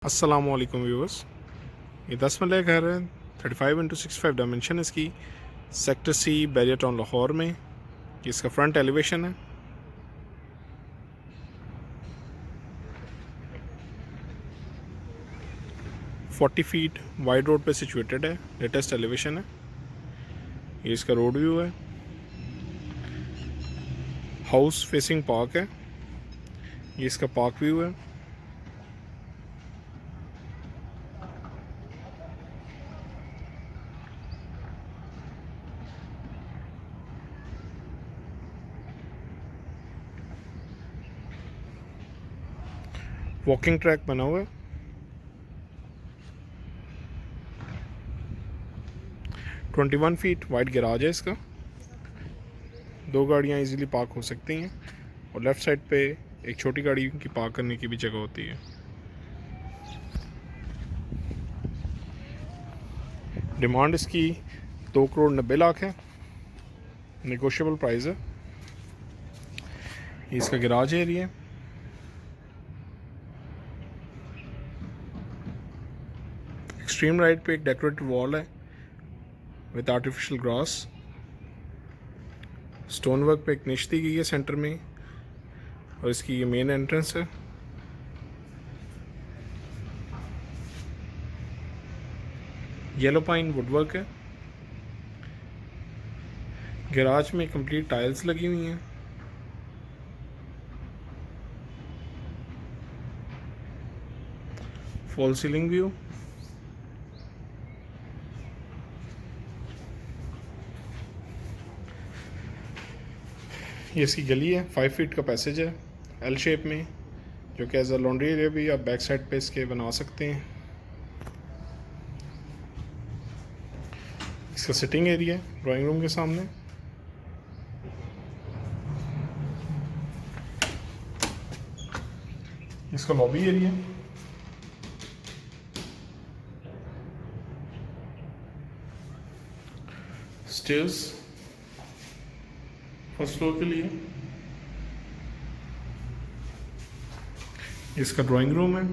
अस्सलामुअलैकुम व्यूअर्स। ये 10 मरले घर है, 35x65 डायमेंशन इसकी, sector C Bahria town Lahore में। ये इसका फ्रंट एलिवेशन है। फोर्टी फीट वाइड रोड पे सिचुएटेड है, लेटेस्ट एलिवेशन है। ये इसका रोड व्यू है। हाउस फेसिंग पार्क है। ये इसका पार्क व्यू है। वॉकिंग ट्रैक बना हुआ है। 21 फीट वाइड गैराज है इसका। 2 गाड़ियाँ इजीली पार्क हो सकती हैं और लेफ़्ट साइड पे एक छोटी गाड़ी की पार्क करने की भी जगह होती है। डिमांड इसकी 2,90,00,000 है। नेगोशिएबल प्राइस है। ये इसका गैराज एरिया है। एक्सट्रीम राइट पे एक डेकोरेटिव वॉल है with artificial grass. Stone work पे एक निश दी गई है सेंटर में और इसकी ये मेन एंट्रेंस है। येलो पाइन वुडवर्क है। गैराज में कंप्लीट टाइल्स लगी हुई हैं। Fall ceiling view. ये इसकी गली है, 5 फीट का पैसेज है एल शेप में, जो कि एज अ लॉन्ड्री एरिया भी आप बैक साइड पे इसके बना सकते हैं। इसका सिटिंग एरिया है ड्राइंग रूम के सामने। इसका lobby area. Stairs first floor के लिए। इसका ड्राइंग रूम है।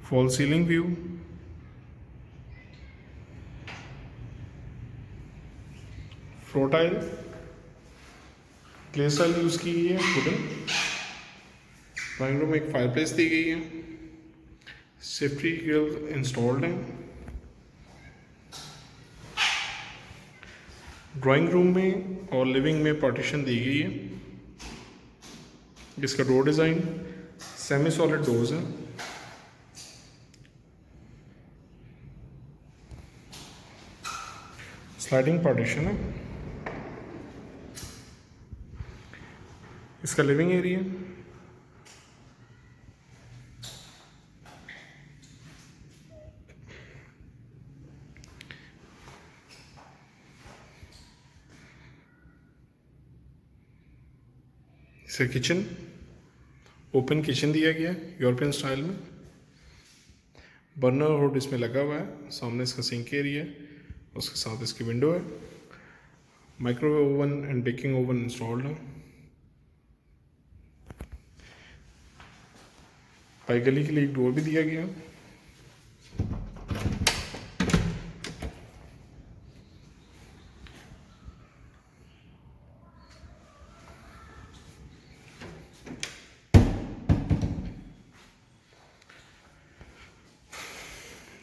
Fall ceiling view. Floor tile glace tile use की गई है वुडन। ड्राइंग रूम में एक फायरप्लेस दी गई है। सेफ्टी ग्रिल इंस्टॉल्ड है। ड्राइंग रूम में और लिविंग में पार्टीशन दी गई है। इसका door design semi solid doors हैं। स्लाइडिंग पार्टीशन है। इसका लिविंग एरिया। इसका किचन ओपन किचन दिया गया है यूरोपियन स्टाइल में। बर्नर हुड इसमें लगा हुआ है। सामने इसका सिंक एरिया है, उसके साथ इसकी विंडो है। Microwave oven and baking oven installed है। पाई गली के लिए एक डोर भी दिया गया।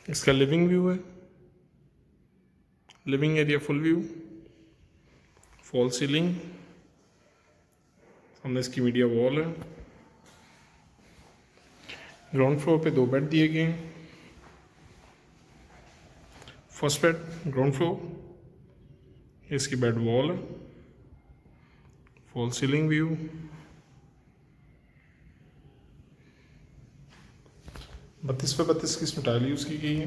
इसका लिविंग व्यू है। Living area full view. Fall ceiling. सामने इसकी मीडिया वॉल है। ग्राउंड फ्लोर पे 2 बेड दिए गए हैं। First bed ground floor. इसकी बेड वॉल है। Fall ceiling view. बत्तीस पे 32 की इसमें टाइल यूज़ की गई है।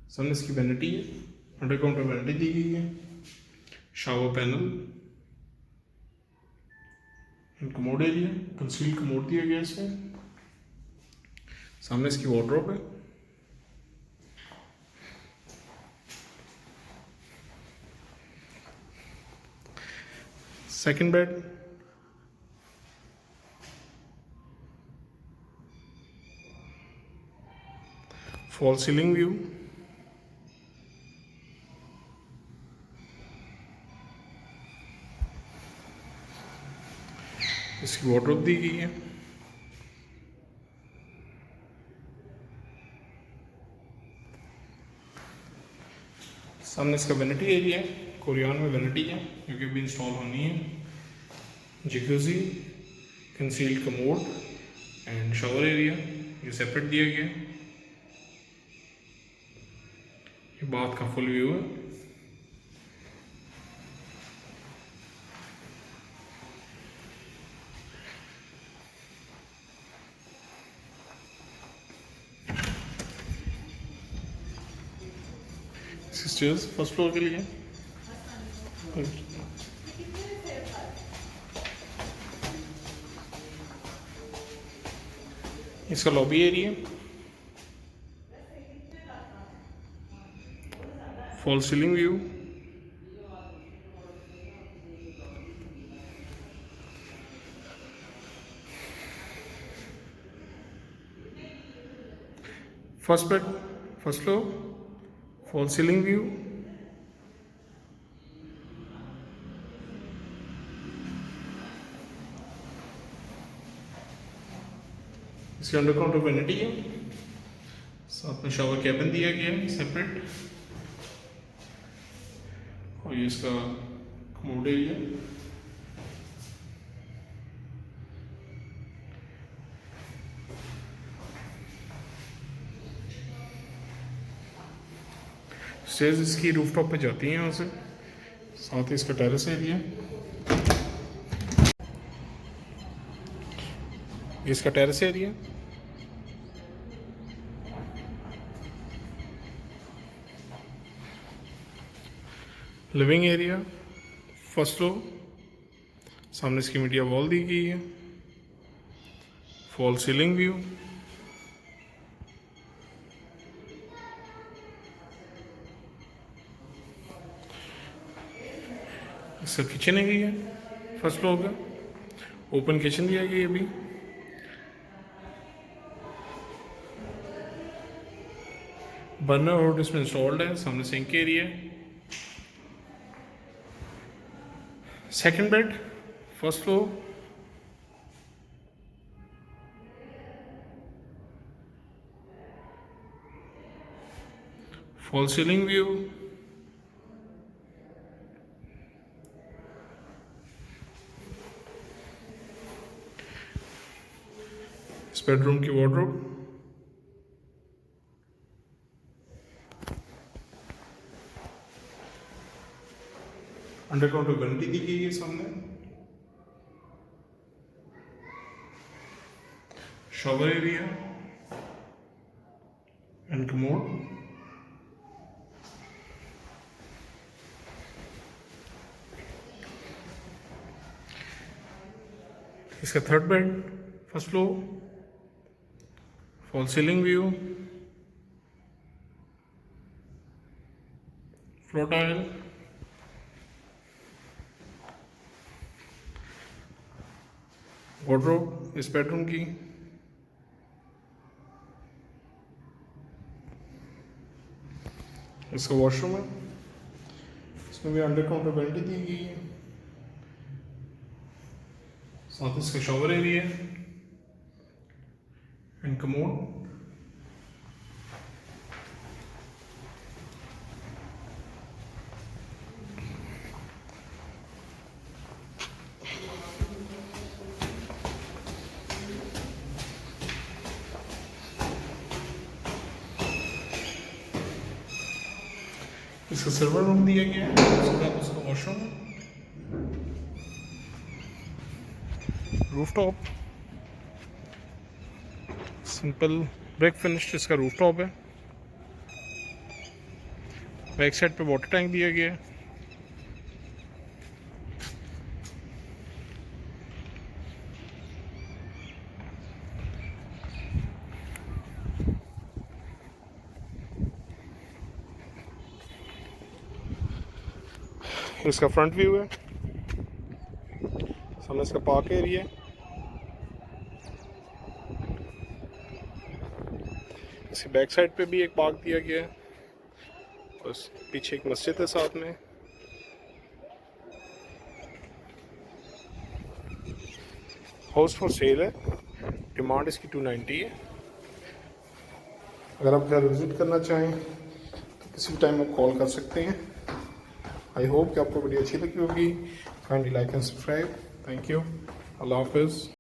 सामने इसकी वैनिटी है। अंडर काउंटर वैनिटी दी गई है। Shower panel. Commode area conceal commode दिया गया इसमें। सामने इसकी वार्डरोब है। Second bed, fall ceiling view, इसकी वार्डरोब दी गई है। सामने इसका वैनिटी एरिया है, कोरियन में वैनिटी है क्योंकि अभी इंस्टॉल होनी है। Jacuzzi, concealed commode and shower area ये सेपरेट दिया गया है। ये बाथ का फुल व्यू है। स्टेयर्स फर्स्ट फ्लोर के लिए। इसका lobby area, fall ceiling view, first bed, first floor, fall ceiling view, इसके अंडर काउंटर वैनिटी है, साथ में शावर कैबिन दिया गया है सेपरेट, और ये इसका कमोड एरिया। स्टेयर्स इसकी रूफटॉप पे जाती हैं यहाँ से, साथ ही इसका टेरेस एरिया, इसका terrace area, living area, first floor, सामने इसकी मीडिया वॉल दी गई है, फॉल सीलिंग व्यू, इसका किचन एरिया है फर्स्ट फ्लोर का, ओपन किचन दिया गया अभी। बर्नर और इसमें इंस्टॉल्ड है, सामने sink area. Second bed, first floor, fall ceiling view, इस बेडरूम की वार्डरोब, अंडर काउंटर वैनिटी दी गई है सामने, शावर एरिया एंड कमोड, इसका third bed, first floor, fall ceiling view, floor tile, wardrobe इस बेडरूम की, इसका वॉशरूम है, इसमें भी अंडर काउंटर वैनिटी दी गई है, साथ ही इसका शावर एरिया एंड कमोड। इसका सर्वर रूम दिया गया है, उसके बाद उसका washroom, rooftop, simple brick finish इसका रूफटॉप है। बैक साइड पे वाटर टैंक दिया गया है। इसका फ्रंट व्यू है। सामने इसका पार्क एरिया है। इसके बैक साइड पे भी एक पार्क दिया गया है, बस पीछे एक मस्जिद है साथ में। हाउस फॉर सेल है, डिमांड इसकी 290 है। अगर आप घर विजिट करना चाहें तो किसी भी टाइम आप कॉल कर सकते हैं। आई होप कि आपको वीडियो अच्छी लगी होगी। Kindly like and subscribe. Thank you. अल्लाह हाफिज़।